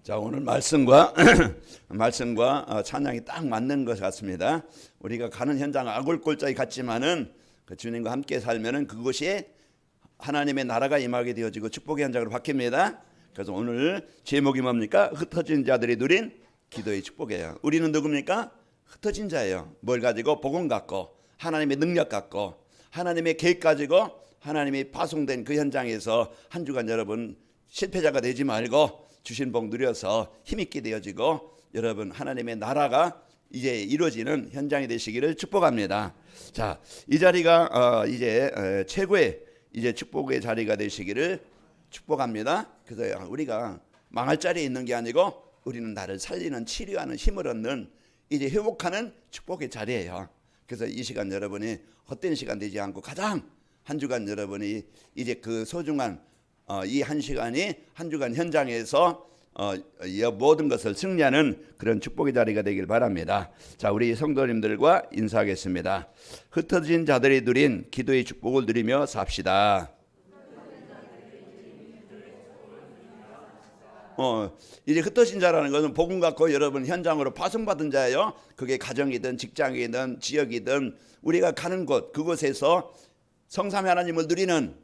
자, 오늘 말씀과 말씀과 찬양이 딱 맞는 것 같습니다. 우리가 가는 현장 아골골짜기 같지만은 그 주님과 함께 살면은 그것이 하나님의 나라가 임하게 되어지고 축복의 현장으로 바뀝니다. 그래서 오늘 제목이 뭡니까? 흩어진 자들이 누린 기도의 축복이에요. 우리는 누굽니까? 흩어진 자예요. 뭘 가지고? 복음 갖고, 하나님의 능력 갖고, 하나님의 계획 가지고, 하나님이 파송된 그 현장에서 한 주간 여러분 실패자가 되지 말고 주신 복 누려서 힘있게 되어지고 여러분 하나님의 나라가 이제 이루어지는 현장이 되시기를 축복합니다. 자, 이 자리가 이제 최고의 이제 축복의 자리가 되시기를 축복합니다. 그래서 우리가 망할 자리에 있는 게 아니고 우리는 나를 살리는 치료하는 힘을 얻는 이제 회복하는 축복의 자리예요. 그래서 이 시간 여러분이 헛된 시간 되지 않고 가장 한 주간 여러분이 이제 그 소중한 이 한 시간이 한 주간 현장에서 모든 것을 승리하는 그런 축복의 자리가 되길 바랍니다. 자, 우리 성도님들과 인사하겠습니다. 흩어진 자들이 누린 기도의 축복을 누리며 삽시다. 이제 흩어진 자라는 것은 복음 갖고 여러분 현장으로 파송받은 자예요. 그게 가정이든 직장이든 지역이든 우리가 가는 곳 그곳에서 성삼위 하나님을 누리는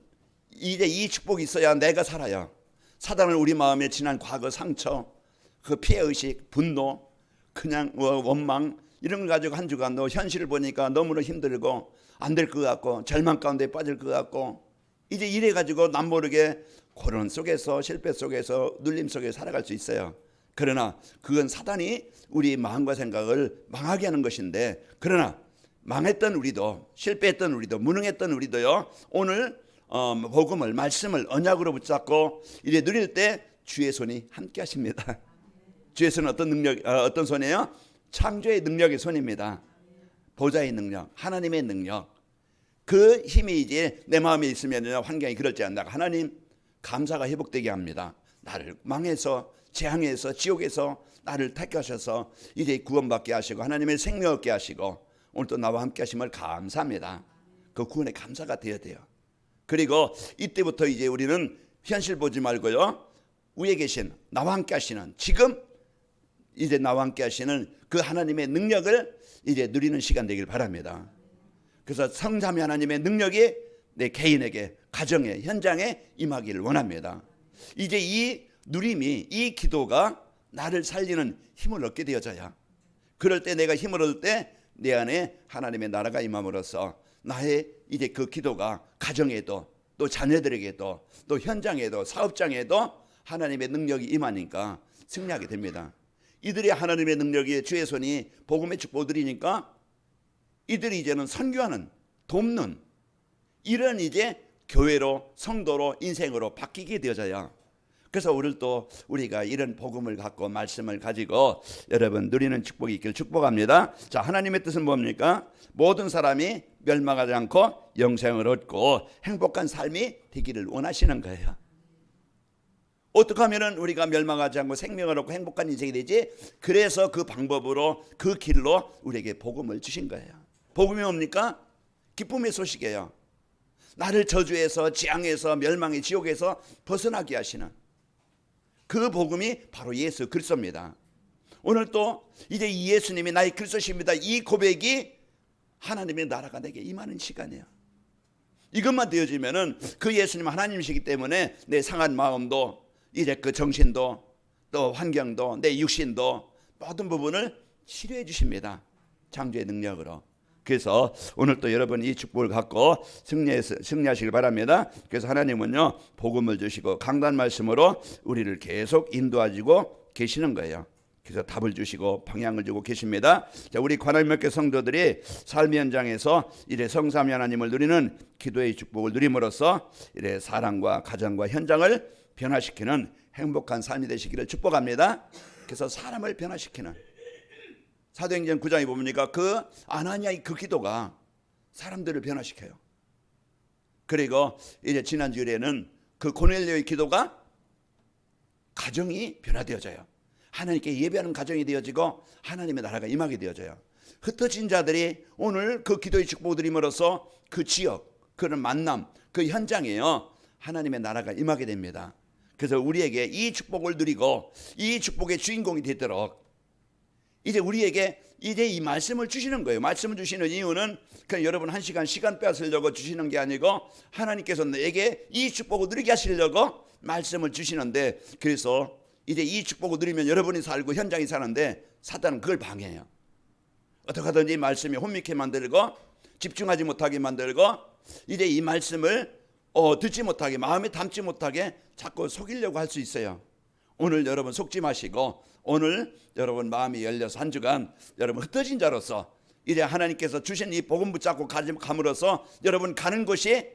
이제 이 축복이 있어야 내가 살아요. 사단은 우리 마음에 지난 과거 상처, 그 피해의식, 분노, 그냥 원망 이런 걸 가지고 한 주간 너 현실을 보니까 너무나 힘들고 안 될 것 같고 절망 가운데 빠질 것 같고 이제 이래 가지고 남모르게 고난 속에서 실패 속에서 눌림 속에 살아갈 수 있어요. 그러나 그건 사단이 우리 마음과 생각을 망하게 하는 것인데 그러나 망했던 우리도 실패했던 우리도 무능했던 우리도요 오늘 복음을 말씀을 언약으로 붙잡고 이제 누릴 때 주의 손이 함께 하십니다. 주의 손은 어떤 능력 어떤 손이에요? 창조의 능력의 손입니다. 보좌의 능력, 하나님의 능력. 그 힘이 이제 내 마음에 있으면 환경이 그럴지 않나 하나님 감사가 회복되게 합니다. 나를 망해서 재앙에서 지옥에서 나를 택하셔서 이제 구원받게 하시고 하나님의 생명 얻게 하시고 오늘 또 나와 함께 하심을 감사합니다. 그 구원의 감사가 되어야 돼요. 그리고 이때부터 이제 우리는 현실 보지 말고요. 위에 계신 나와 함께 하시는 지금 이제 나와 함께 하시는 그 하나님의 능력을 이제 누리는 시간 되길 바랍니다. 그래서 성삼위 하나님의 능력이 내 개인에게 가정에 현장에 임하기를 원합니다. 이제 이 누림이 이 기도가 나를 살리는 힘을 얻게 되어져야 그럴 때 내가 힘을 얻을 때 내 안에 하나님의 나라가 임함으로써 나의 이제 그 기도가 가정에도 또 자녀들에게도 또 현장에도 사업장에도 하나님의 능력이 임하니까 승리하게 됩니다. 이들이 하나님의 능력이 주의 손이 복음의 축복을 드리니까 이들이 이제는 선교하는 돕는 이런 이제 교회로 성도로 인생으로 바뀌게 되어져요. 그래서 오늘 또 우리가 이런 복음을 갖고 말씀을 가지고 여러분 누리는 축복이 있기를 축복합니다. 자, 하나님의 뜻은 뭡니까? 모든 사람이 멸망하지 않고 영생을 얻고 행복한 삶이 되기를 원하시는 거예요. 어떻게 하면 우리가 멸망하지 않고 생명을 얻고 행복한 인생이 되지? 그래서 그 방법으로 그 길로 우리에게 복음을 주신 거예요. 복음이 뭡니까? 기쁨의 소식이에요. 나를 저주에서 재앙에서 멸망의 지옥에서 벗어나게 하시는 그 복음이 바로 예수 그리스도입니다. 오늘 또 이제 이 예수님이 나의 그리스도십니다. 이 고백이 하나님의 나라가 내게 임하는 시간이에요. 이것만 되어지면은 그 예수님 하나님이시기 때문에 내 상한 마음도 이제 그 정신도 또 환경도 내 육신도 모든 부분을 치료해 주십니다. 창조의 능력으로. 그래서 오늘 또 여러분 이 축복을 갖고 승리하시길 바랍니다. 그래서 하나님은요 복음을 주시고 강단 말씀으로 우리를 계속 인도하시고 계시는 거예요. 그래서 답을 주시고 방향을 주고 계십니다. 자, 우리 관할몇개 성도들이 삶의 현장에서 이래 성삼위 하나님을 누리는 기도의 축복을 누림으로써 이래 사랑과 가정과 현장을 변화시키는 행복한 삶이 되시기를 축복합니다. 그래서 사람을 변화시키는 사도행전 9장에 보니까 그 아나니아의 그 기도가 사람들을 변화시켜요. 그리고 이제 지난 주일에는 그 고넬료의 기도가 가정이 변화되어져요. 하나님께 예배하는 가정이 되어지고 하나님의 나라가 임하게 되어져요. 흩어진 자들이 오늘 그 기도의 축복을 드림으로써 그 지역, 그런 만남, 그 현장에요 하나님의 나라가 임하게 됩니다. 그래서 우리에게 이 축복을 누리고 이 축복의 주인공이 되도록 이제 우리에게 이제 이 말씀을 주시는 거예요. 말씀을 주시는 이유는 그냥 여러분 한 시간 뺏으려고 주시는 게 아니고 하나님께서 내게 이 축복을 누리게 하시려고 말씀을 주시는데, 그래서 이제 이 축복을 누리면 여러분이 살고 현장이 사는데 사단은 그걸 방해해요. 어떻게 하든지 말씀이 혼미케 만들고 집중하지 못하게 만들고 이제 이 말씀을 듣지 못하게, 마음에 담지 못하게 자꾸 속이려고 할 수 있어요. 오늘 여러분 속지 마시고 오늘 여러분 마음이 열려서 한 주간 여러분 흩어진 자로서 이제 하나님께서 주신 이 복음 붙잡고 감으로써 여러분 가는 곳이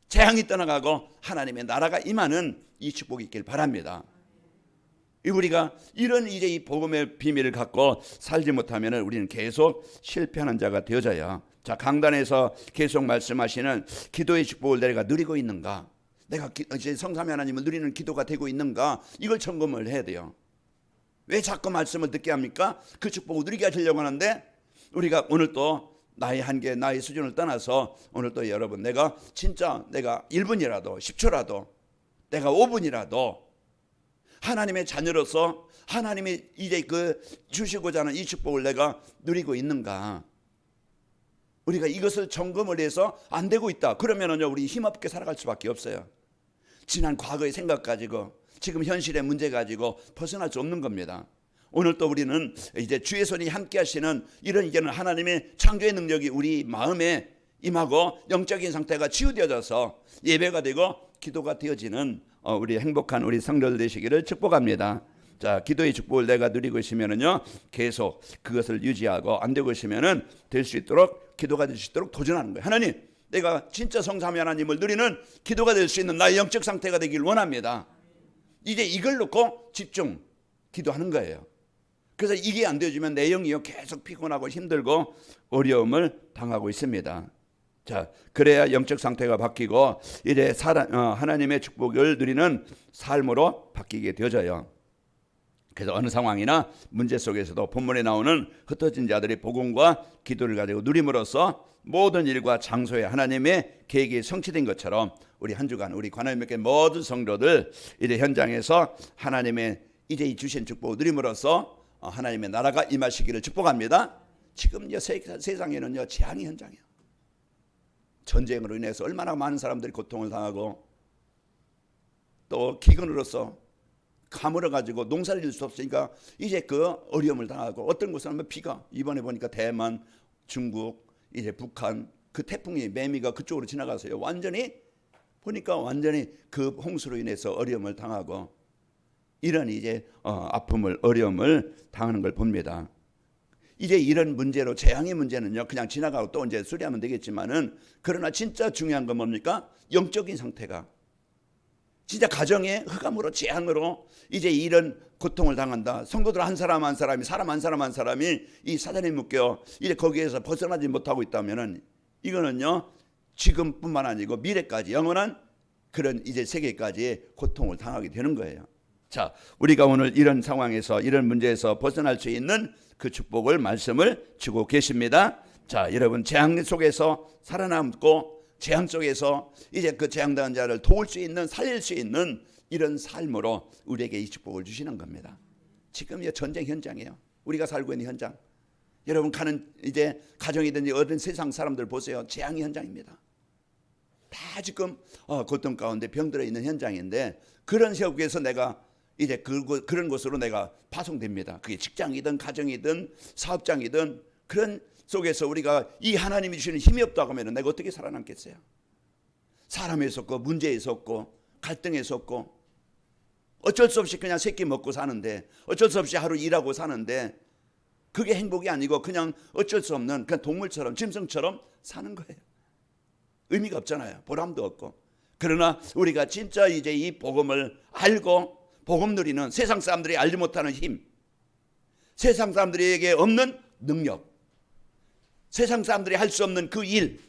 재앙이 떠나가고 하나님의 나라가 임하는 이 축복이 있길 바랍니다. 우리가 이런 이제 이 복음의 비밀을 갖고 살지 못하면 우리는 계속 실패하는 자가 되어져요. 자, 강단에서 계속 말씀하시는 기도의 축복을 내가 누리고 있는가, 내가 이제 성삼위 하나님을 누리는 기도가 되고 있는가, 이걸 점검을 해야 돼요. 왜 자꾸 말씀을 듣게 합니까? 그 축복을 누리게 하시려고 하는데 우리가 오늘 또 나의 한계, 나의 수준을 떠나서 오늘 또 여러분 내가 진짜 내가 1분이라도 10초라도 내가 5분이라도 하나님의 자녀로서 하나님이 이제 그 주시고자 하는 이 축복을 내가 누리고 있는가, 우리가 이것을 점검을 해서 안 되고 있다 그러면은요 우리 힘없게 살아갈 수밖에 없어요. 지난 과거의 생각 가지고 지금 현실의 문제 가지고 벗어날 수 없는 겁니다. 오늘 또 우리는 이제 주의 손이 함께 하시는 이런 이제는 하나님의 창조의 능력이 우리 마음에 임하고 영적인 상태가 치유되어져서 예배가 되고 기도가 되어지는 우리 행복한 우리 성도들 되시기를 축복합니다. 자, 기도의 축복을 내가 누리고 있으면은요 계속 그것을 유지하고 안 되고 있으면은 될 수 있도록 기도가 될 수 있도록 도전하는 거예요. 하나님, 내가 진짜 성삼위 하나님을 누리는 기도가 될 수 있는 나의 영적 상태가 되길 원합니다. 이제 이걸 놓고 집중 기도하는 거예요. 그래서 이게 안 되어지면 내 영이요 계속 피곤하고 힘들고 어려움을 당하고 있습니다. 자, 그래야 영적 상태가 바뀌고 이제 하나님의 축복을 누리는 삶으로 바뀌게 되어져요. 그래서 어느 상황이나 문제 속에서도 본문에 나오는 흩어진 자들이 복음과 기도를 가지고 누림으로써 모든 일과 장소에 하나님의 계획이 성취된 것처럼 우리 한 주간 우리 관할교회 모든 성도들 이제 현장에서 하나님의 이제 주신 축복을 누림으로써 하나님의 나라가 임하시기를 축복합니다. 지금 세상에는요 재앙의 현장이에요. 전쟁으로 인해서 얼마나 많은 사람들이 고통을 당하고 또 기근으로서 가물어 가지고 농사를 지을 수 없으니까 이제 그 어려움을 당하고, 어떤 곳은 비가 이번에 보니까 대만, 중국, 이제 북한 그 태풍이 매미가 그쪽으로 지나가서요 완전히 보니까 완전히 그 홍수로 인해서 어려움을 당하고 이런 이제 아픔을 어려움을 당하는 걸 봅니다. 이제 이런 문제로 재앙의 문제는요 그냥 지나가고 또 이제 수리하면 되겠지만은, 그러나 진짜 중요한 건 뭡니까? 영적인 상태가 진짜 가정의 흑암으로 재앙으로 이제 이런 고통을 당한다. 성도들 한 사람 한 사람이 사람 한 사람 한 사람이 이 사단에 묶여 이제 거기에서 벗어나지 못하고 있다면은 이거는요 지금뿐만 아니고 미래까지 영원한 그런 이제 세계까지 고통을 당하게 되는 거예요. 자, 우리가 오늘 이런 상황에서 이런 문제에서 벗어날 수 있는 그 축복을 말씀을 주고 계십니다. 자, 여러분 재앙 속에서 살아남고 재앙 속에서 이제 그 재앙당한 자를 도울 수 있는, 살릴 수 있는 이런 삶으로 우리에게 이 축복을 주시는 겁니다. 지금 전쟁 현장이에요. 우리가 살고 있는 현장. 여러분 가는 이제 가정이든지 어떤 세상 사람들 보세요. 재앙의 현장입니다. 다 지금 고통 가운데 병들어 있는 현장인데, 그런 세계에서 내가 이제 그런 곳으로 내가 파송됩니다. 그게 직장이든 가정이든 사업장이든 그런 속에서 우리가 이 하나님이 주시는 힘이 없다고 하면 내가 어떻게 살아남겠어요? 사람에 있었고 문제에 있었고 갈등에 있었고 어쩔 수 없이 그냥 새끼 먹고 사는데, 어쩔 수 없이 하루 일하고 사는데 그게 행복이 아니고 그냥 어쩔 수 없는 그냥 동물처럼 짐승처럼 사는 거예요. 의미가 없잖아요. 보람도 없고. 그러나 우리가 진짜 이제 이 복음을 알고 복음 누리는, 세상 사람들이 알지 못하는 힘, 세상 사람들에게 없는 능력, 세상 사람들이 할 수 없는 그 일,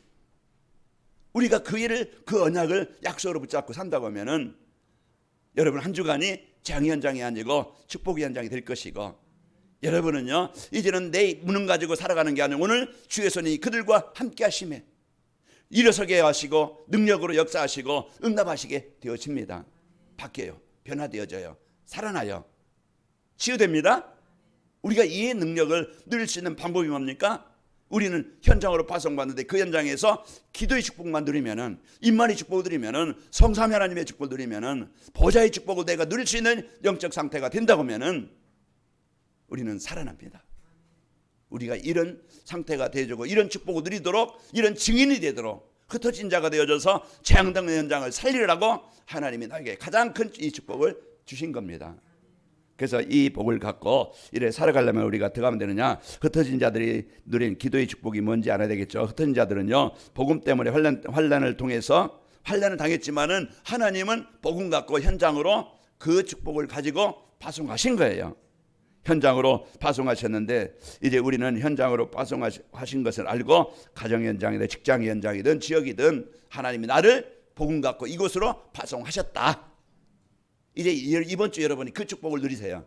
우리가 그 일을, 그 언약을 약속으로 붙잡고 산다고 하면은 여러분 한 주간이 재앙 현장이 아니고 축복의 현장이 될 것이고, 여러분은요 이제는 내 무능 가지고 살아가는 게 아니고 오늘 주의 손이 그들과 함께 하심에 일어서게 하시고 능력으로 역사하시고 응답하시게 되어집니다. 바뀌어요. 변화되어져요. 살아나요. 치유됩니다. 우리가 이 능력을 누릴 수 있는 방법이 뭡니까? 우리는 현장으로 파송받는데 그 현장에서 기도의 축복만 누리면은, 임만의 축복을 누리면은, 성삼위 하나님의 축복을 누리면은, 보좌의 축복을 내가 누릴 수 있는 영적 상태가 된다고 하면은 우리는 살아납니다. 우리가 이런 상태가 되어지고 이런 축복을 누리도록, 이런 증인이 되도록 흩어진 자가 되어져서 재앙당한 현장을 살리라고 하나님이 나에게 가장 큰 이 축복을 주신 겁니다. 그래서 이 복을 갖고 이래 살아가려면 우리가 어떻게 하면 되느냐? 흩어진 자들이 누린 기도의 축복이 뭔지 알아야 되겠죠. 흩어진 자들은요, 복음 때문에 환난을 통해서 환난을 당했지만은 하나님은 복음 갖고 현장으로 그 축복을 가지고 파송하신 거예요. 현장으로 파송하셨는데 이제 우리는 현장으로 파송하신 것을 알고 가정 현장이든 직장 현장이든 지역이든 하나님이 나를 복음 갖고 이곳으로 파송하셨다. 이제 이번 주 여러분이 그 축복을 누리세요.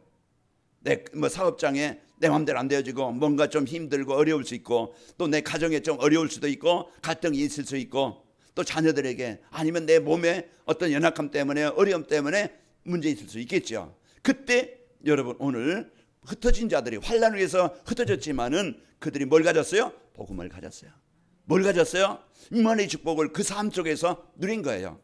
내 사업장에 내 마음대로 안 되어지고 뭔가 좀 힘들고 어려울 수 있고, 또 내 가정에 좀 어려울 수도 있고 갈등이 있을 수 있고, 또 자녀들에게 아니면 내 몸에 어떤 연약함 때문에 어려움 때문에 문제 있을 수 있겠죠. 그때 여러분 오늘 흩어진 자들이 환난을 위해서 흩어졌지만은 그들이 뭘 가졌어요? 복음을 가졌어요. 뭘 가졌어요? 임마누엘의 축복을 그 삶 속에서 누린 거예요.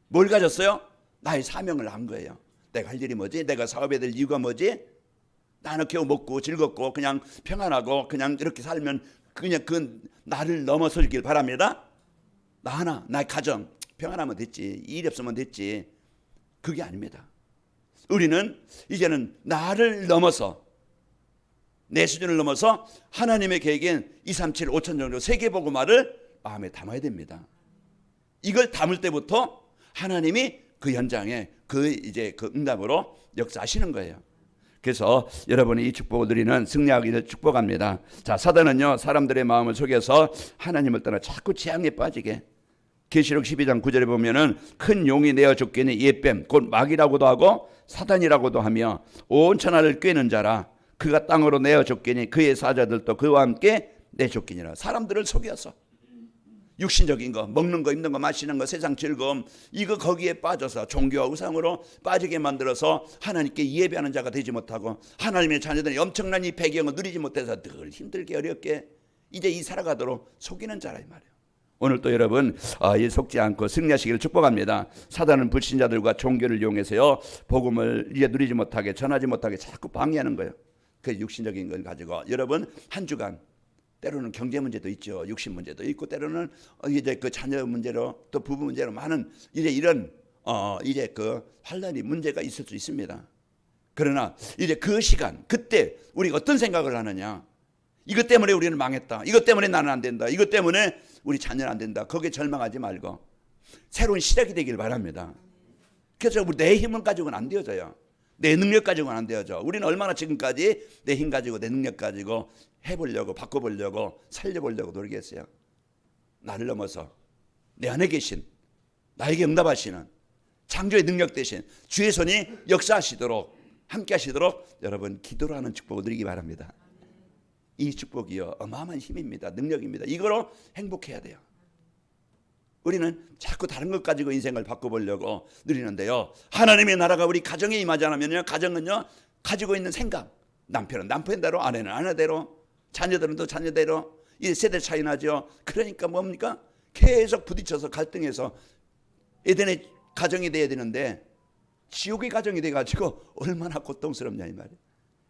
뭘 가졌어요? 나의 사명을 한 거예요. 내가 할 일이 뭐지? 내가 사업해야 될 이유가 뭐지? 나는 겨우 먹고 즐겁고 그냥 평안하고 그냥 이렇게 살면 그냥 그 나를 넘어서길 바랍니다. 나 하나, 나의 가정 평안하면 됐지, 일이 없으면 됐지. 그게 아닙니다. 우리는 이제는 나를 넘어서, 내 수준을 넘어서 하나님의 계획인 237 5천 정도 세계복음화를 마음에 담아야 됩니다. 이걸 담을 때부터 하나님이 그 현장에 그 응답으로 역사하시는 거예요. 그래서 여러분이 이 축복을 누리는 승리하기를 축복합니다. 자, 사단은요, 사람들의 마음을 속여서 하나님을 떠나 자꾸 재앙에 빠지게. 계시록 12장 9절에 보면은 큰 용이 내어 쫓기니 옛뱀 곧 마귀라고도 하고 사단이라고도 하며 온 천하를 꿰는 자라. 그가 땅으로 내어 쫓기니 그의 사자들도 그와 함께 내쫓기니라. 사람들을 속여서 육신적인 거, 먹는 거, 입는 거, 마시는 거, 세상 즐거움, 이거 거기에 빠져서 종교와 우상으로 빠지게 만들어서 하나님께 예배하는 자가 되지 못하고 하나님의 자녀들이 엄청난 이 배경을 누리지 못해서 늘 힘들게 어렵게 이제 이 살아가도록 속이는 자라 이 말이에요. 오늘 또 여러분 이 속지 않고 승리하시기를 축복합니다. 사단은 불신자들과 종교를 이용해서요, 복음을 이제 누리지 못하게, 전하지 못하게 자꾸 방해하는 거예요. 그 육신적인 걸 가지고 여러분 한 주간 때로는 경제 문제도 있죠. 육신 문제도 있고, 때로는 이제 그 자녀 문제로 또 부부 문제로 많은 이제 이런 이제 그 환난이 문제가 있을 수 있습니다. 그러나 이제 그 시간, 그때 우리가 어떤 생각을 하느냐? 이것 때문에 우리는 망했다. 이것 때문에 나는 안 된다. 이것 때문에 우리 자녀는 안 된다. 거기에 절망하지 말고 새로운 시작이 되길 바랍니다. 그래서 우리 내 힘을 가지고는 안 되어져요. 내 능력 가지고는 안 되어져. 우리는 얼마나 지금까지 내 힘 가지고 내 능력 가지고 해보려고, 바꿔보려고, 살려보려고 노력했어요. 나를 넘어서 내 안에 계신, 나에게 응답하시는 창조의 능력 대신 주의 손이 역사하시도록, 함께 하시도록 여러분 기도로 하는 축복을 누리기 바랍니다. 이 축복이요, 어마어마한 힘입니다. 능력입니다. 이거로 행복해야 돼요. 우리는 자꾸 다른 것 가지고 인생을 바꿔보려고 누리는데요, 하나님의 나라가 우리 가정에 임하지 않으면요, 가정은요 가지고 있는 생각, 남편은 남편대로, 아내는 아내대로, 자녀들은 또 자녀대로, 이 세대 차이 나죠. 그러니까 뭡니까? 계속 부딪혀서 갈등해서 에덴의 가정이 돼야 되는데 지옥의 가정이 돼가지고 얼마나 고통스럽냐 이 말이에요.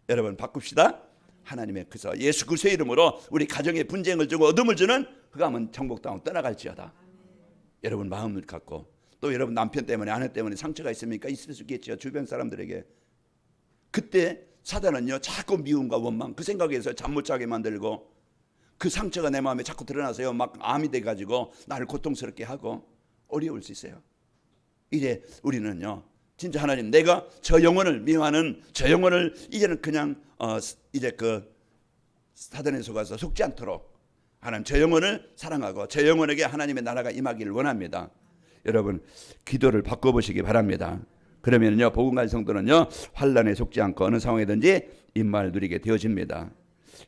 여러분 바꿉시다. 하나님의 그래서 예수 그리스도의 이름으로 우리 가정에 분쟁을 주고 어둠을 주는 흑암은 정복 땅으로 떠나갈지어다. 여러분 마음을 갖고, 또 여러분 남편 때문에 아내 때문에 상처가 있습니까? 있을 수 있겠죠. 주변 사람들에게. 그때 사단은요 자꾸 미움과 원망, 그 생각에서 잠 못 자게 만들고, 그 상처가 내 마음에 자꾸 드러나서요 막 암이 돼가지고 나를 고통스럽게 하고 어려울 수 있어요. 이제 우리는요 진짜 하나님, 내가 저 영혼을 미워하는 저 영혼을 이제는 그냥 이제 그 사단에 속아서 속지 않도록 하나님 저 영혼을 사랑하고 저 영혼에게 하나님의 나라가 임하기를 원합니다. 여러분 기도를 바꿔보시기 바랍니다. 그러면요 복음가진 성도는요 환난에 속지 않고 어느 상황이든지 임마를 누리게 되어집니다.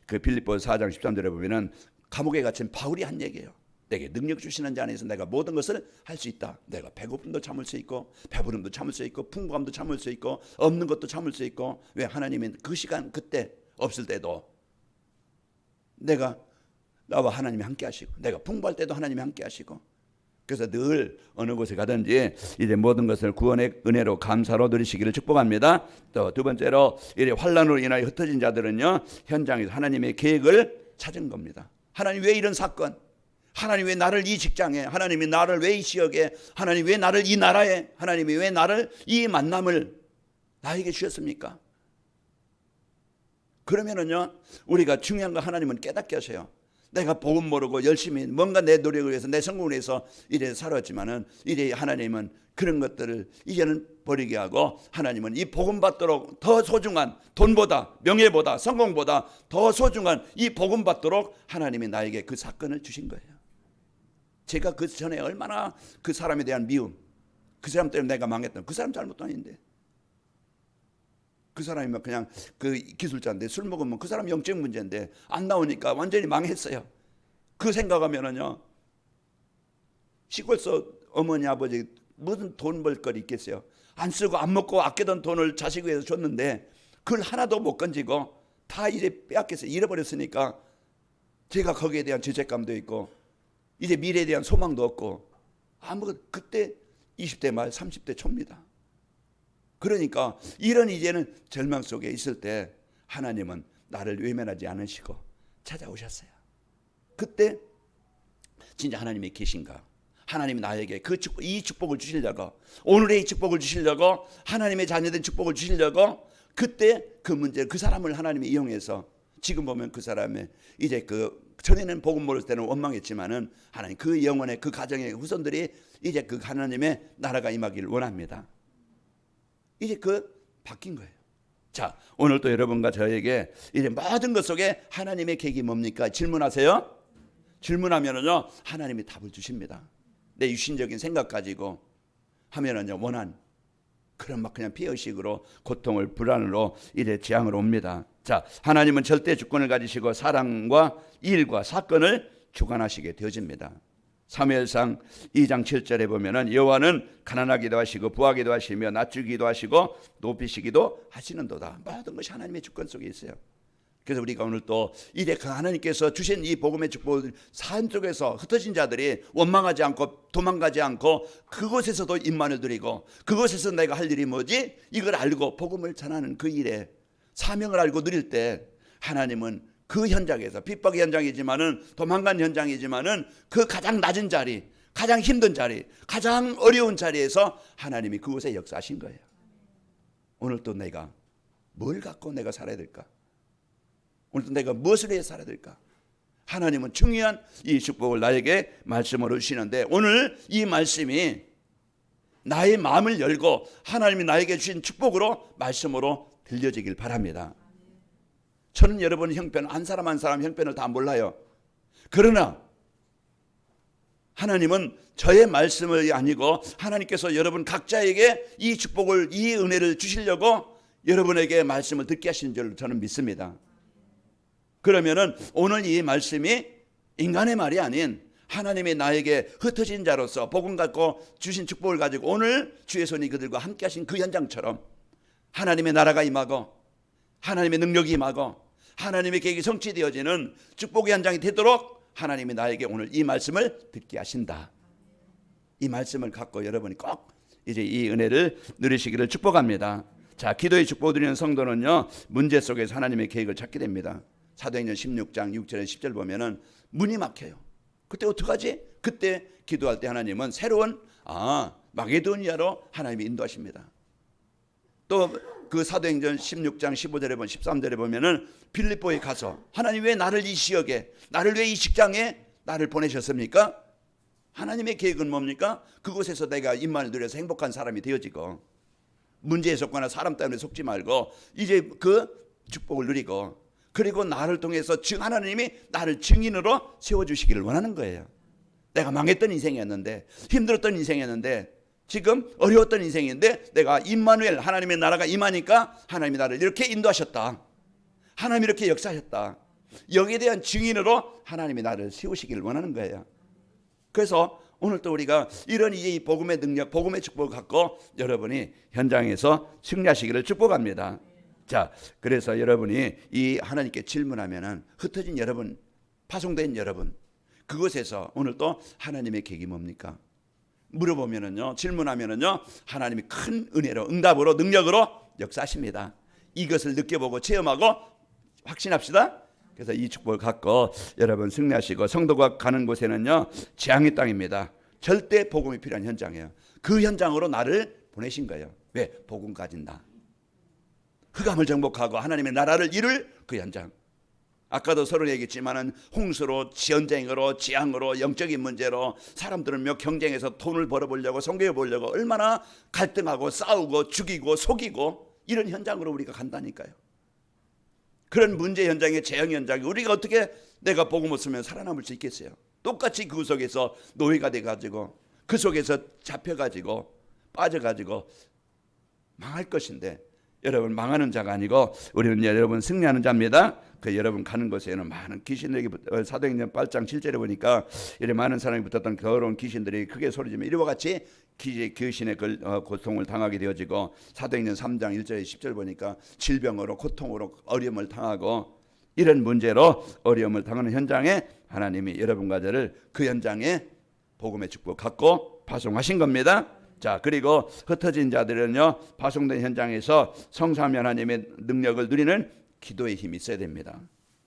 그 빌립보서 4장 13절에 보면은 감옥에 갇힌 바울이 한 얘기예요. 내게 능력 주시는 자 안에서 내가 모든 것을 할 수 있다. 내가 배고픔도 참을 수 있고 배부름도 참을 수 있고 풍부함도 참을 수 있고 없는 것도 참을 수 있고. 왜? 하나님은 그 시간 그때 없을 때도 내가 나와 하나님이 함께 하시고 내가 풍부할 때도 하나님이 함께 하시고. 그래서 늘 어느 곳에 가든지 이제 모든 것을 구원의 은혜로 감사로 누리시기를 축복합니다. 또 두 번째로 이래 환난으로 인하여 흩어진 자들은요, 현장에서 하나님의 계획을 찾은 겁니다. 하나님 왜 이런 사건? 하나님 왜 나를 이 직장에? 하나님이 나를 왜 이 지역에? 하나님 왜 나를 이 나라에? 하나님이 왜 나를 이 만남을 나에게 주셨습니까? 그러면은요, 우리가 중요한 거 하나님은 깨닫게 하세요. 내가 복음 모르고 열심히 뭔가 내 노력을 위해서 내 성공을 위해서 이래 살았지만은 이래 하나님은 그런 것들을 이제는 버리게 하고 하나님은 이 복음 받도록 더 소중한 돈보다 명예보다 성공보다 더 소중한 이 복음 받도록 하나님이 나에게 그 사건을 주신 거예요. 제가 그 전에 얼마나 그 사람에 대한 미움, 그 사람 때문에 내가 망했던, 그 사람 잘못도 아닌데 그 사람이 막 그냥 그 기술자인데 술 먹으면 그 사람 영적 문제인데 안 나오니까 완전히 망했어요. 그 생각하면은요, 시골서 어머니 아버지 무슨 돈 벌 거리 있겠어요. 안 쓰고 안 먹고 아끼던 돈을 자식 위해서 줬는데 그걸 하나도 못 건지고 다 이제 빼앗겨서 잃어버렸으니까 제가 거기에 대한 죄책감도 있고 이제 미래에 대한 소망도 없고 그때 20대 말 30대 초입니다. 그러니까 이런 이제는 절망 속에 있을 때 하나님은 나를 외면하지 않으시고 찾아오셨어요. 그때 진짜 하나님이 계신가? 하나님이 나에게 이 축복을 주시려고, 오늘의 이 축복을 주시려고, 하나님의 자녀된 축복을 주시려고 그때 그 문제, 그 사람을 하나님이 이용해서 지금 보면 그 사람의 이제 전에는 복음 모를 때는 원망했지만은 하나님 그 영혼의 그 가정의 후손들이 이제 그 하나님의 나라가 임하기를 원합니다. 이제 바뀐 거예요. 자, 오늘 또 여러분과 저에게 이제 모든 것 속에 하나님의 계획이 뭡니까? 질문하세요. 질문하면은요, 하나님이 답을 주십니다. 내 유신적인 생각 가지고 하면은요, 원한 그런 막 그냥 피해의식으로 고통을 불안으로 이래 재앙으로 옵니다. 자, 하나님은 절대 주권을 가지시고 사랑과 일과 사건을 주관하시게 되어집니다. 사무엘상 2장 7절에 보면은 여호와는 가난하기도 하시고 부하기도 하시며 낮추기도 하시고 높이시기도 하시는도다. 모든 것이 하나님의 주권 속에 있어요. 그래서 우리가 오늘 또 이제 하나님께서 주신 이 복음의 축복을 삶 속에서 흩어진 자들이 원망하지 않고 도망가지 않고 그곳에서도 임만을 드리고 그곳에서 내가 할 일이 뭐지? 이걸 알고 복음을 전하는 그 일에 사명을 알고 누릴 때 하나님은 그 현장에서 핍박의 현장이지만은 도망간 현장이지만은 그 가장 낮은 자리, 가장 힘든 자리, 가장 어려운 자리에서 하나님이 그곳에 역사하신 거예요. 오늘 또 내가 뭘 갖고 내가 살아야 될까? 오늘 또 내가 무엇을 위해 살아야 될까? 하나님은 중요한 이 축복을 나에게 말씀으로 주시는데 오늘 이 말씀이 나의 마음을 열고 하나님이 나에게 주신 축복으로 말씀으로 들려지길 바랍니다. 저는 여러분 형편 한 사람 한 사람 형편을 다 몰라요. 그러나 하나님은 저의 말씀이 아니고 하나님께서 여러분 각자에게 이 축복을 이 은혜를 주시려고 여러분에게 말씀을 듣게 하시는 줄 저는 믿습니다. 그러면은 오늘 이 말씀이 인간의 말이 아닌 하나님의 나에게 흩어진 자로서 복음 갖고 주신 축복을 가지고 오늘 주의 손이 그들과 함께 하신 그 현장처럼 하나님의 나라가 임하고 하나님의 능력이 임하고 하나님의 계획이 성취되어지는 축복의 현장이 되도록 하나님이 나에게 오늘 이 말씀을 듣게 하신다. 이 말씀을 갖고 여러분이 꼭 이제 이 은혜를 누리시기를 축복합니다. 자, 기도의 축복 드리는 성도는요, 문제 속에서 하나님의 계획을 찾게 됩니다. 사도행전 16장 6절에 10절 보면은 문이 막혀요. 그때 어떡하지? 그때 기도할 때 하나님은 새로운 마게도니아로 하나님이 인도하십니다. 또 그 사도행전 16장 15절에 보면 13절에 보면은 빌립보에 가서 하나님 왜 나를 이 지역에, 나를 왜 이 직장에 나를 보내셨습니까? 하나님의 계획은 뭡니까? 그곳에서 내가 임만을 누려서 행복한 사람이 되어지고 문제에 속거나 사람 때문에 속지 말고 이제 그 축복을 누리고 그리고 나를 통해서 하나님이 나를 증인으로 세워주시기를 원하는 거예요. 내가 망했던 인생이었는데 힘들었던 인생이었는데 지금 어려웠던 인생인데 내가 임마누엘 하나님의 나라가 임하니까 하나님이 나를 이렇게 인도하셨다. 하나님이 이렇게 역사하셨다. 여기에 대한 증인으로 하나님이 나를 세우시기를 원하는 거예요. 그래서 오늘 또 우리가 이런 이제 이 복음의 능력, 복음의 축복을 갖고 여러분이 현장에서 승리하시기를 축복합니다. 자, 그래서 여러분이 이 하나님께 질문하면은 흩어진 여러분, 파송된 여러분, 그곳에서 오늘 또 하나님의 계획이 뭡니까? 물어보면은요, 질문하면은요, 하나님이 큰 은혜로, 응답으로, 능력으로 역사하십니다. 이것을 느껴보고 체험하고 확신합시다. 그래서 이 축복을 갖고 여러분 승리하시고, 성도가 가는 곳에는요 재앙의 땅입니다. 절대 복음이 필요한 현장이에요. 그 현장으로 나를 보내신 거예요. 왜? 복음 가진 나, 흑암을 정복하고 하나님의 나라를 이룰 그 현장. 아까도 서로 얘기했지만은 홍수로, 전쟁으로, 재앙으로, 영적인 문제로 사람들은 몇 경쟁해서 돈을 벌어보려고, 성공해 보려고 얼마나 갈등하고 싸우고 죽이고 속이고, 이런 현장으로 우리가 간다니까요. 그런 문제 현장에, 재앙 현장에 우리가 어떻게 내가 복음 없으면 살아남을 수 있겠어요? 똑같이 그 속에서 노예가 돼가지고, 그 속에서 잡혀가지고 빠져가지고 망할 것인데, 여러분 망하는 자가 아니고 우리는 여러분 승리하는 자입니다. 그 여러분 가는 곳에는 많은 귀신들이, 사도행전 8장 7절에 보니까 이래 많은 사람이 붙었던 더러운 귀신들이 크게 소리지며 이와 같이 귀신의 고통을 당하게 되어지고, 사도행전 3장 1절에 10절 보니까 질병으로, 고통으로 어려움을 당하고, 이런 문제로 어려움을 당하는 현장에 하나님이 여러분과 저를 그 현장에 복음의 축복 갖고 파송하신 겁니다. 자, 그리고 흩어진 자들은요, 파송된 현장에서 성삼위 하나님의 능력을 누리는 기도의 힘이 있어야 됩니다.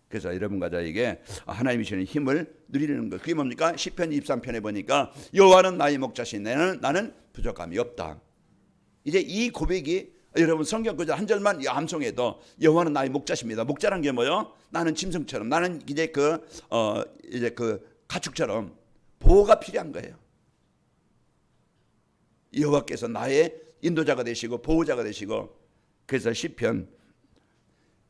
그래서 여러분과 저에게 하나님이 주시는 힘을 누리는 것, 그게 뭡니까? 시편 23편에 보니까 여호와는 나의 목자시니 나는 부족함이 없다. 이제 이 고백이 여러분 성경 그저 한 절만 암송해도 여호와는 나의 목자십니다. 목자란 게 뭐요? 나는 짐승처럼, 나는 이제 그 가축처럼 보호가 필요한 거예요. 여호와께서 나의 인도자가 되시고 보호자가 되시고, 그래서 시편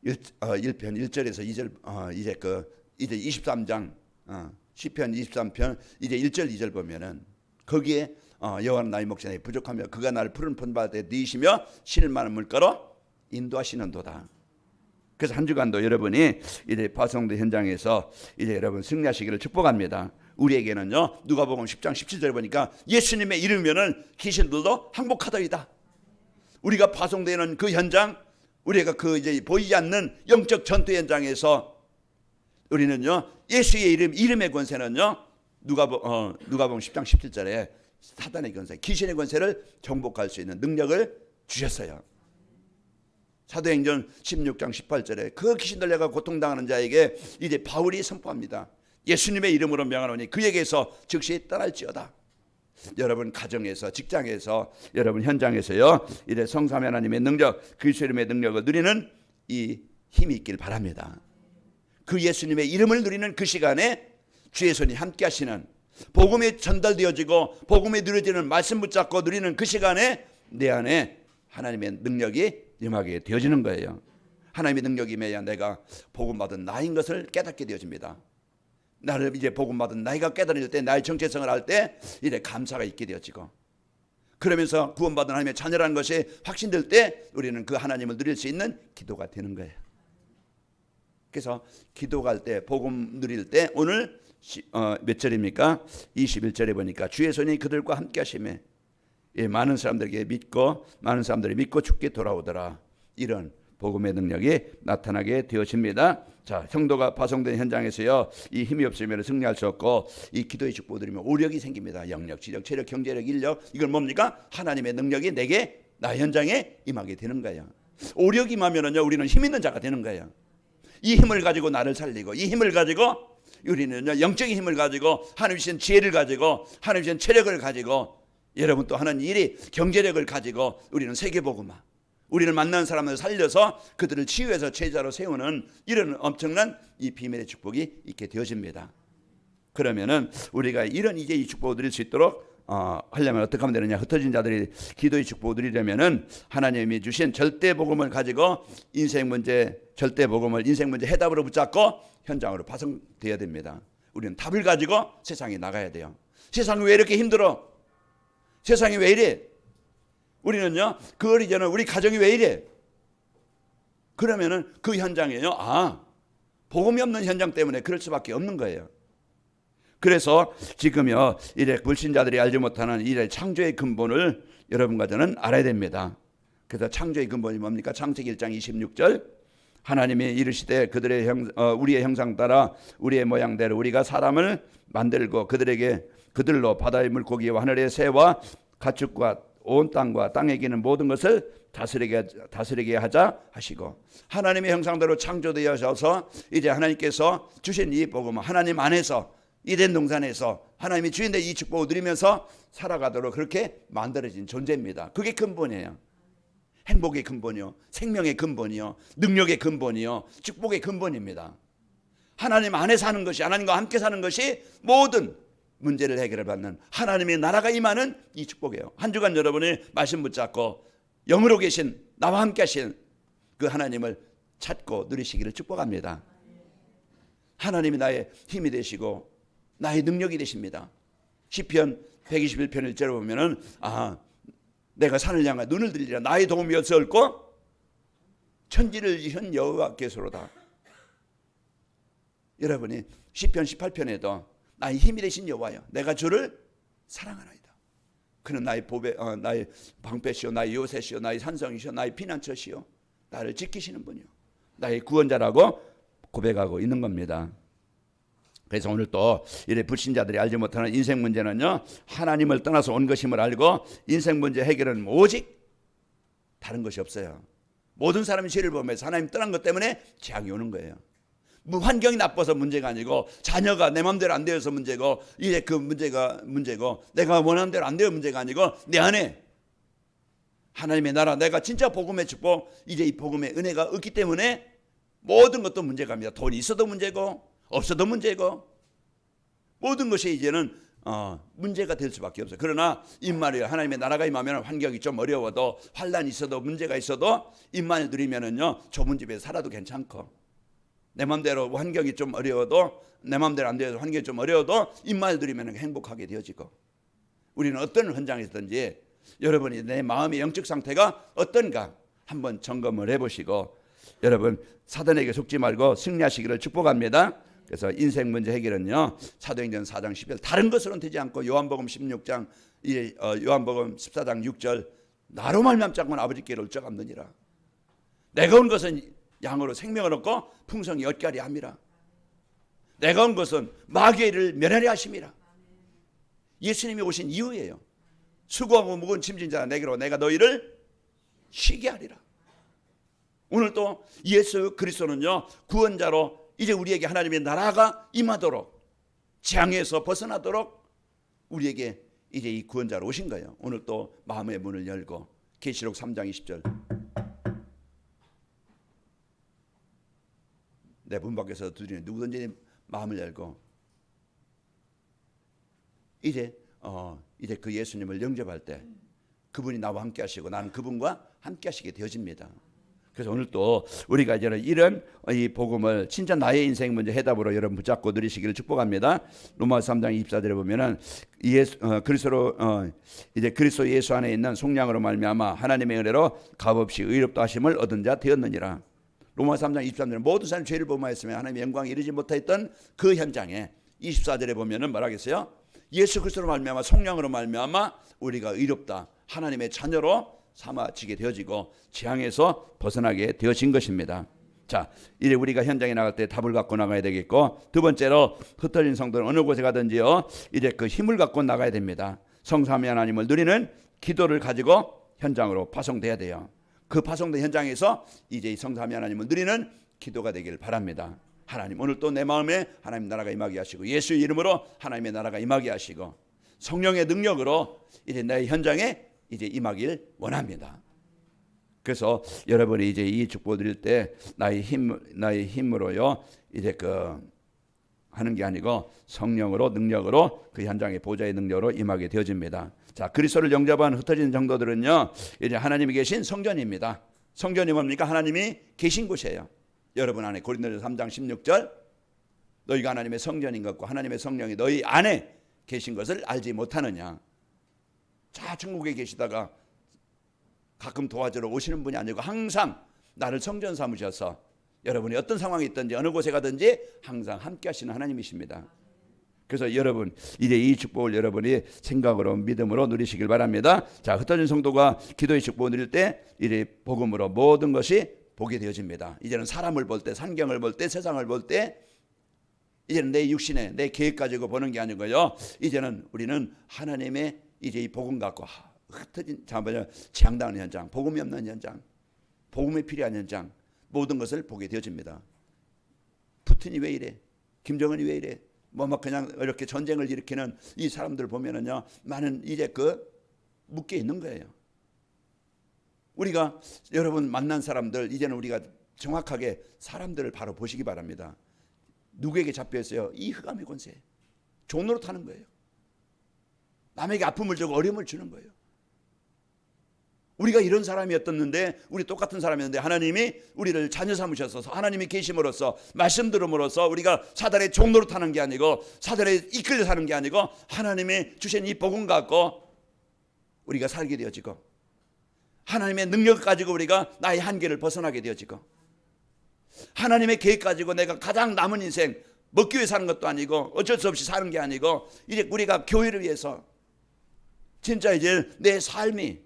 1편 1절에서 2절 이제 23장 시편 23편 이제 1절 2절 보면은 거기에 여호와는 나의 목자니 부족하며 그가 나를 푸른 폰밭에 누이시며 쉴 만한 물가로 인도하시는도다. 그래서 한 주간도 여러분이 이제 파송된 현장에서 이제 여러분 승리하시기를 축복합니다. 우리에게는요, 누가복음 10장 17절에 보니까 예수님의 이름이면은 귀신들도 항복하더이다. 우리가 파송되는 그 현장, 우리가 그 이제 보이지 않는 영적 전투 현장에서 우리는요, 예수의 이름의 권세는요, 누가복음 10장 17절에 사단의 권세, 귀신의 권세를 정복할 수 있는 능력을 주셨어요. 사도행전 16장 18절에 그 귀신들 내가 고통당하는 자에게 이제 바울이 선포합니다. 예수님의 이름으로 명하노니 그에게서 즉시 떠날지어다. 여러분 가정에서, 직장에서, 여러분 현장에서요, 이제 성삼위 하나님의 능력, 그리스도 이름의 능력을 누리는 이 힘이 있길 바랍니다. 그 예수님의 이름을 누리는 그 시간에 주의 손이 함께 하시는, 복음이 전달되어지고 복음이 누려지는 말씀 붙잡고 누리는 그 시간에 내 안에 하나님의 능력이 임하게 되어지는 거예요. 하나님의 능력이 임해야 내가 복음 받은 나인 것을 깨닫게 되어집니다. 나를 이제 복음 받은 나이가 깨달을 때, 나의 정체성을 알 때 이제 감사가 있게 되어지고, 그러면서 구원받은 하나님의 자녀라는 것이 확신될 때 우리는 그 하나님을 누릴 수 있는 기도가 되는 거예요. 그래서 기도할 때, 복음 누릴 때, 오늘 몇 절입니까? 21절에 보니까 주의 손이 그들과 함께 하시매 많은 사람들에게 믿고, 많은 사람들이 믿고 죽게 돌아오더라. 이런 복음의 능력이 나타나게 되어집니다. 자, 성도가 파송된 현장에서요, 이 힘이 없으면 승리할 수 없고, 이 기도의 축복을 드리면 오력이 생깁니다. 영력, 지력, 체력, 경제력, 인력, 이건 뭡니까? 하나님의 능력이 내게, 나 현장에 임하게 되는 거예요. 오력이 임하면은요, 우리는 힘 있는 자가 되는 거예요. 이 힘을 가지고 나를 살리고, 이 힘을 가지고 우리는요, 영적인 힘을 가지고, 하나님 주신 지혜를 가지고, 하나님 주신 체력을 가지고, 여러분 또 하는 일이 경제력을 가지고 우리는 세계복음화, 우리를 만나는 사람을 살려서 그들을 치유해서 제자로 세우는 이런 엄청난 이 비밀의 축복이 있게 되어집니다. 그러면은 우리가 이런 이제 이 축복을 누릴 수 있도록 하려면 어떻게 하면 되느냐? 흩어진 자들이 기도의 축복을 누리려면은 하나님이 주신 절대 복음을 가지고 인생 문제, 절대 복음을 인생 문제 해답으로 붙잡고 현장으로 파송되어야 됩니다. 우리는 답을 가지고 세상에 나가야 돼요. 세상이 왜 이렇게 힘들어? 세상이 왜 이래? 우리는요, 그 어리 전에 우리 가정이 왜 이래? 그러면은 그 현장에요, 복음이 없는 현장 때문에 그럴 수밖에 없는 거예요. 그래서 지금요 이제 불신자들이 알지 못하는 이래 창조의 근본을 여러분과 저는 알아야 됩니다. 그래서 창조의 근본이 뭡니까? 창세기 1장 26절 하나님이 이르시되 그들의 우리의 형상 따라 우리의 모양대로 우리가 사람을 만들고 그들로 바다의 물고기와 하늘의 새와 가축과 온 땅과 땅에 기는 모든 것을 다스리게 하자 하시고, 하나님의 형상대로 창조되어서 이제 하나님께서 주신 이 복음, 하나님 안에서 이덴 동산에서 하나님이 주인된 이 축복을 누리면서 살아가도록 그렇게 만들어진 존재입니다. 그게 근본이에요. 행복의 근본이요, 생명의 근본이요, 능력의 근본이요, 축복의 근본입니다. 하나님 안에 사는 것이, 하나님과 함께 사는 것이 모든 문제를 해결을 받는 하나님의 나라가 임하는 이 축복이에요. 한 주간 여러분이 말씀 붙잡고 영으로 계신 나와 함께 하신 그 하나님을 찾고 누리시기를 축복합니다. 하나님이 나의 힘이 되시고 나의 능력이 되십니다. 시편 121편 1절에 보면은 내가 산을 향해 눈을 들리라 나의 도움이 어디서 올고 천지를 지은 여호와께서로다. 여러분이 시편 18편에도 나의 힘이 되신 여호와여 내가 주를 사랑하나이다. 그는 나의 나의 방패시오, 나의 요새시오, 나의 산성이시오, 나의 피난처시오, 나를 지키시는 분이요 나의 구원자라고 고백하고 있는 겁니다. 그래서 오늘 또 이래 불신자들이 알지 못하는 인생 문제는요, 하나님을 떠나서 온 것임을 알고 인생 문제 해결은 오직 다른 것이 없어요. 모든 사람이 죄를 범해서 하나님 떠난 것 때문에 재앙이 오는 거예요. 환경이 나빠서 문제가 아니고 자녀가 내 마음대로 안 되어서 문제고 이제 그 문제가 문제고 내가 원하는 대로 안 되어 문제가 아니고 내 안에 하나님의 나라, 내가 진짜 복음의 축복, 이제 이 복음의 은혜가 없기 때문에 모든 것도 문제가 합니다. 돈이 있어도 문제고 없어도 문제고 모든 것이 이제는 문제가 될 수밖에 없어요. 그러나 임마누엘 하나님의 나라가 임하면 환경이 좀 어려워도 환란이 있어도 문제가 있어도 임마누엘 누리면은요 좁은 집에 살아도 괜찮고 내 마음대로 환경이 좀 어려워도 내 마음대로 안 되어서 환경이 좀 어려워도 임마누엘 누리면 행복하게 되어지고 우리는 어떤 현장이든지 여러분이 내 마음의 영적 상태가 어떤가 한번 점검을 해보시고 여러분 사단에게 속지 말고 승리하시기를 축복합니다. 그래서 인생 문제 해결은요 사도행전 4장 10절 다른 것으로는 되지 않고 요한복음 16장 요한복음 14장 6절 나로 말미암자고는 아버지께로 울적함느니라. 내가 온 것은 양으로 생명을 얻고 풍성히 얻게 함이라. 내가 온 것은 마귀를 멸하려 하심이라. 예수님이 오신 이유예요. 수고하고 무거운 짐진 자 내게로 내가 너희를 쉬게 하리라. 오늘 또 예수 그리스도는요 구원자로 이제 우리에게 하나님의 나라가 임하도록 재앙에서 벗어나도록 우리에게 이제 이 구원자로 오신 거예요. 오늘 또 마음의 문을 열고 계시록 3장 20절 내 문 밖에서 두드리는 누구든지 마음을 열고 이제 그 예수님을 영접할 때 그분이 나와 함께 하시고 나는 그분과 함께 하시게 되어집니다. 그래서 오늘 또 우리가 이제는 이런 이 복음을 진짜 나의 인생 문제 해답으로 여러분 붙잡고 누리시기를 축복합니다. 로마서 3장 24절에 보면은 그리스도 예수 안에 있는 속량으로 말미암아 하나님의 은혜로 값없이 의롭다 하심을 얻은 자 되었느니라. 로마서 3장 23절에 모든 사람이 죄를 범하였으며 하나님의 영광에 이르지 못하였던 그 현장에 24절에 보면은 뭐라겠어요? 예수 그리스도로 말미암아 속량으로 말미암아 우리가 의롭다 하나님의 자녀로 삼아지게 되어지고 재앙에서 벗어나게 되어진 것입니다. 자, 이제 우리가 현장에 나갈 때 답을 갖고 나가야 되겠고 두 번째로 흩어진 성도는 어느 곳에 가든지요 이제 그 힘을 갖고 나가야 됩니다. 성삼위 하나님을 누리는 기도를 가지고 현장으로 파송돼야 돼요. 그 파송된 현장에서 이제 이 성삼위 하나님을 누리는 기도가 되기를 바랍니다. 하나님 오늘 또 내 마음에 하나님 나라가 임하게 하시고 예수의 이름으로 하나님의 나라가 임하게 하시고 성령의 능력으로 이제 내 현장에 이제 임하길 원합니다. 그래서 여러분이 이제 이 축복 드릴 때 나의 힘으로요 이제 하는 게 아니고 성령으로 능력으로 그 현장의 보좌의 능력으로 임하게 되어집니다. 자, 그리스도를 영접한 흩어진 정도들은요 이제 하나님이 계신 성전입니다. 성전이 뭡니까? 하나님이 계신 곳이에요. 여러분 안에 고린도전서 3장 16절 너희가 하나님의 성전인 것과 하나님의 성령이 너희 안에 계신 것을 알지 못하느냐. 자, 천국에 계시다가 가끔 도와주러 오시는 분이 아니고 항상 나를 성전 삼으셔서 여러분이 어떤 상황이 있든지 어느 곳에 가든지 항상 함께 하시는 하나님이십니다. 그래서 여러분 이제 이 축복을 여러분이 생각으로 믿음으로 누리시길 바랍니다. 자, 흩어진 성도가 기도의 축복을 누릴 때 이제 복음으로 모든 것이 보게 되어집니다. 이제는 사람을 볼 때, 환경을 볼 때, 세상을 볼 때 이제는 내 육신에 내 계획 가지고 보는 게 아니고요. 이제는 우리는 하나님의 이제 이 복음 갖고 흩어진 잠깐만요. 재앙당하는 현장, 복음이 없는 현장, 복음이 필요한 현장 모든 것을 보게 되어집니다. 푸틴이 왜 이래? 김정은이 왜 이래? 뭐 그냥 이렇게 전쟁을 일으키는 이 사람들 보면은요, 많은 이제 묶여 있는 거예요. 우리가 여러분 만난 사람들 이제는 우리가 정확하게 사람들을 바로 보시기 바랍니다. 누구에게 잡혀 있어요? 이 흑암의 권세, 종로로 타는 거예요. 남에게 아픔을 주고 어려움을 주는 거예요. 우리가 이런 사람이었는데, 우리 똑같은 사람이었는데 하나님이 우리를 자녀 삼으셔서 하나님이 계심으로써 말씀 들음으로써 우리가 사단의 종로로 타는 게 아니고 사단에 이끌려 사는 게 아니고 하나님이 주신 이 복음 갖고 우리가 살게 되어지고 하나님의 능력 가지고 우리가 나의 한계를 벗어나게 되어지고 하나님의 계획 가지고 내가 가장 남은 인생 먹기 위해 사는 것도 아니고 어쩔 수 없이 사는 게 아니고 이제 우리가 교회를 위해서 진짜 이제 내 삶이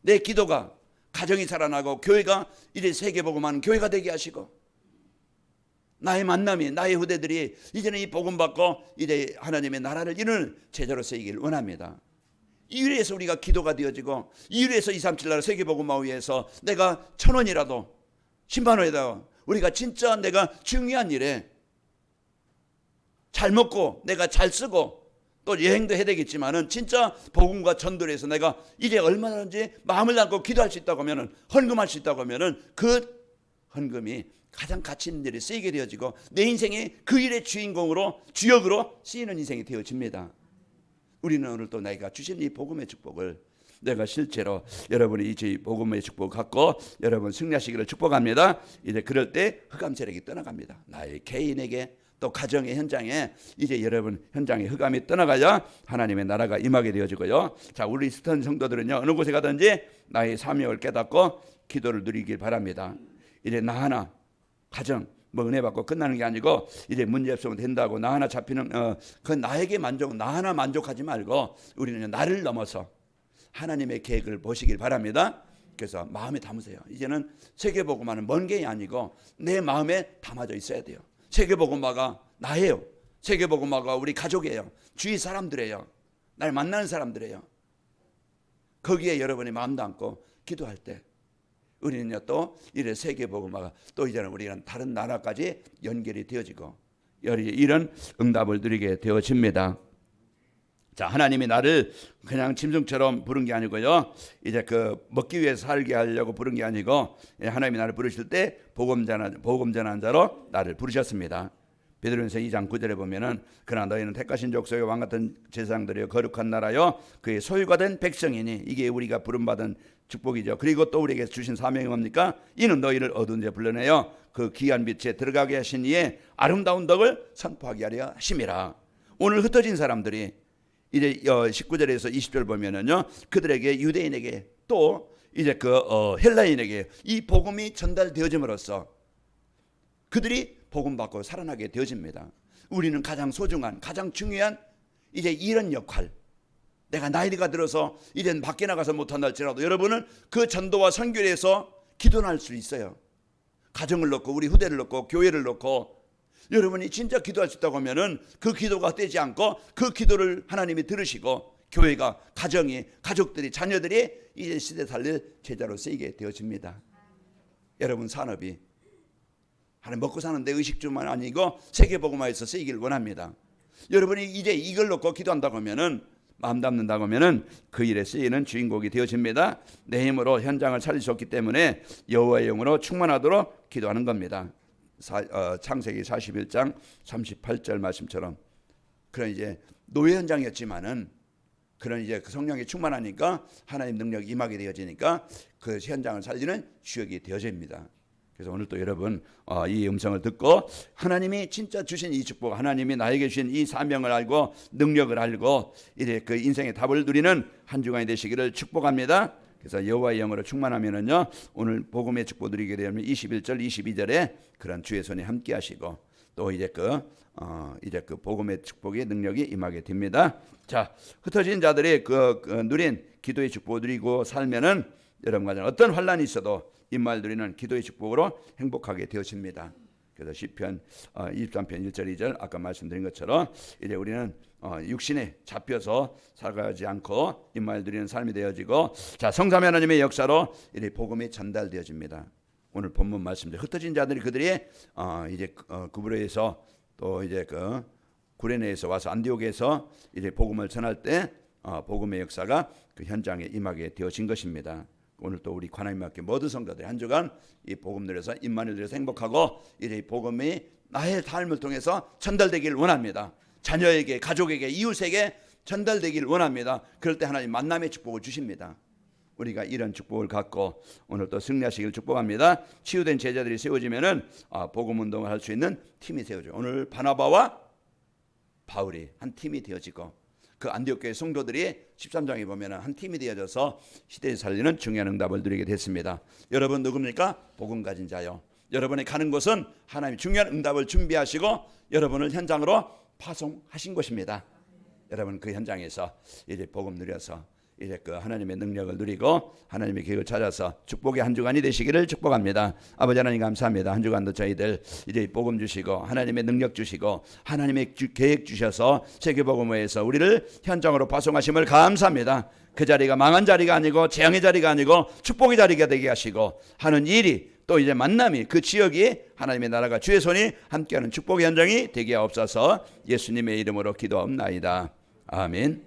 내 기도가 가정이 살아나고 교회가 이제 세계복음하는 교회가 되게 하시고 나의 만남이 나의 후대들이 이제는 이 복음 받고 이제 하나님의 나라를 이루는 제자로 쓰이기를 원합니다. 이를 위해서 우리가 기도가 되어지고 이를 위해서 237 나라 세계복음화 위해서 내가 1,000원이라도 10만 원이라도 우리가 진짜 내가 중요한 일에 잘 먹고 내가 잘 쓰고 또 여행도 해야 되겠지만은 진짜 복음과 전도를 해서 내가 이제 얼마든지 마음을 담고 기도할 수 있다고 하면은 헌금할 수 있다고 하면은 그 헌금이 가장 가치 있는 일에 쓰이게 되어지고 내 인생의 그 일의 주인공으로 주역으로 쓰이는 인생이 되어집니다. 우리는 오늘 또 내가 주신 이 복음의 축복을 내가 실제로 여러분이 이 복음의 축복을 갖고 여러분 승리하시기를 축복합니다. 이제 그럴 때 흑암 세력이 떠나갑니다. 나의 개인에게 또 가정의 현장에 이제 여러분 현장에 흑암이 떠나가야 하나님의 나라가 임하게 되어지고요. 자, 우리 스턴 성도들은요 어느 곳에 가든지 나의 사명을 깨닫고 기도를 누리길 바랍니다. 이제 나 하나 가정 뭐 은혜 받고 끝나는 게 아니고 이제 문제 없으면 된다고 나 하나 잡히는 그 나에게 만족 나 하나 만족하지 말고 우리는 나를 넘어서 하나님의 계획을 보시길 바랍니다. 그래서 마음에 담으세요. 이제는 세계복음화는 먼 게 아니고 내 마음에 담아져 있어야 돼요. 세계복음화가 나예요. 세계복음화가 우리 가족이에요. 주위 사람들이에요. 날 만나는 사람들이에요. 거기에 여러분이 마음 담고 기도할 때 우리는요 또 이래 세계복음화가 또 이제는 우리는 다른 나라까지 연결이 되어지고 이런 응답을 누리게 되어집니다. 자, 하나님이 나를 그냥 짐승처럼 부른 게 아니고요. 이제 먹기 위해서 살게 하려고 부른 게 아니고 하나님이 나를 부르실 때 복음 전하는 자로 나를 부르셨습니다. 베드로전서 2장 9절에 보면은 그러나 너희는 택하신 족속의 왕 같은 제사장들이여 거룩한 나라여 그의 소유가 된 백성이니 이게 우리가 부름받은 축복이죠. 그리고 또 우리에게 주신 사명이 뭡니까? 이는 너희를 어두운 데 불러내어 그 귀한 빛에 들어가게 하신 이의 아름다운 덕을 선포하게 하려 하심이라. 오늘 흩어진 사람들이 이제 19절에서 20절 보면은요 그들에게 유대인에게 또 이제 헬라인에게 이 복음이 전달되어짐으로써 그들이 복음 받고 살아나게 되어집니다. 우리는 가장 소중한 가장 중요한 이제 이런 역할, 내가 나이가 들어서 이젠 밖에 나가서 못한다 할지라도 여러분은 그 전도와 선교를 해서 기도할 수 있어요. 가정을 놓고 우리 후대를 놓고 교회를 놓고 여러분이 진짜 기도할 수 있다고 하면은 그 기도가 떼지 않고 그 기도를 하나님이 들으시고 교회가 가족들이 자녀들이 이제 시대 살릴 제자로 쓰이게 되어집니다. 여러분 산업이 하나 먹고 사는데 의식주만 아니고 세계복음화에서 쓰이길 원합니다. 여러분이 이제 이걸 놓고 기도한다고 하면은 마음 담는다고 하면은 그 일에 쓰이는 주인공이 되어집니다. 내 힘으로 현장을 살릴 수 없기 때문에 여호와의 영으로 충만하도록 기도하는 겁니다. 창세기 41장 38절 말씀처럼 그런 이제 노예 현장이었지만은 그런 이제 그 성령이 충만하니까 하나님 능력이 임하게 되어지니까 그 현장을 살리는 주역이 되어집니다. 그래서 오늘 또 여러분 이 음성을 듣고 하나님이 진짜 주신 이 축복, 하나님이 나에게 주신 이 사명을 알고 능력을 알고 이제 그 인생의 답을 누리는 한 주간이 되시기를 축복합니다. 그래서 여호와의 영으로 충만하면은요 오늘 복음의 축복 누리게 되면 21절 22절에 그런 주의 손이 함께 하시고 또 이제 그 복음의 축복의 능력이 임하게 됩니다. 자, 흩어진 자들이 누린 기도의 축복을 누리고 살면은 여러분 가정 어떤 환란이 있어도 임마를 누리는 기도의 축복으로 행복하게 되어집니다. 그래서 시편 23편 1절 2절 아까 말씀드린 것처럼 이제 우리는 육신에 잡혀서 살아가지 않고 임마를 누리는 삶이 되어지고, 자, 성삼위 하나님의 역사로 이제 복음이 전달되어집니다. 오늘 본문 말씀대로 흩어진 자들이 그들이 이제 구브로에서 또 이제 그 구레네에서 와서 안디옥에서 이제 복음을 전할 때 복음의 역사가 그 현장에 임하게 되어진 것입니다. 오늘 또 우리 관함임학교 모든 성도들이 한 주간 이 복음 누려서 임만을 누려서 행복하고 이제 이 복음이 나의 삶을 통해서 전달되길 원합니다. 자녀에게, 가족에게, 이웃에게 전달되길 원합니다. 그럴 때 하나님 만남의 축복을 주십니다. 우리가 이런 축복을 갖고 오늘 또 승리하시길 축복합니다. 치유된 제자들이 세워지면은 복음 운동을 할 수 있는 팀이 세워져요. 오늘 바나바와 바울이 한 팀이 되어지고, 그 안디옥 교회 성도들이 13장에 보면은 한 팀이 되어져서 시대를 살리는 중요한 응답을 누리게 됐습니다. 여러분 누굽니까? 복음 가진 자요. 여러분이 가는 곳은 하나님이 중요한 응답을 준비하시고 여러분을 현장으로 파송하신 것입니다. 여러분 그 현장에서 이제 복음 누려서 이제 그 하나님의 능력을 누리고 하나님의 계획을 찾아서 축복의 한 주간이 되시기를 축복합니다. 아버지 하나님 감사합니다. 한 주간도 저희들 이제 복음 주시고 하나님의 능력 주시고 하나님의 계획 주셔서 세계복음회에서 우리를 현장으로 파송하심을 감사합니다. 그 자리가 망한 자리가 아니고 재앙의 자리가 아니고 축복의 자리가 되게 하시고 하는 일이 또 이제 만남이 그 지역이 하나님의 나라가 주의 손이 함께하는 축복의 현장이 되게 하옵소서. 예수님의 이름으로 기도하옵나이다. 아멘.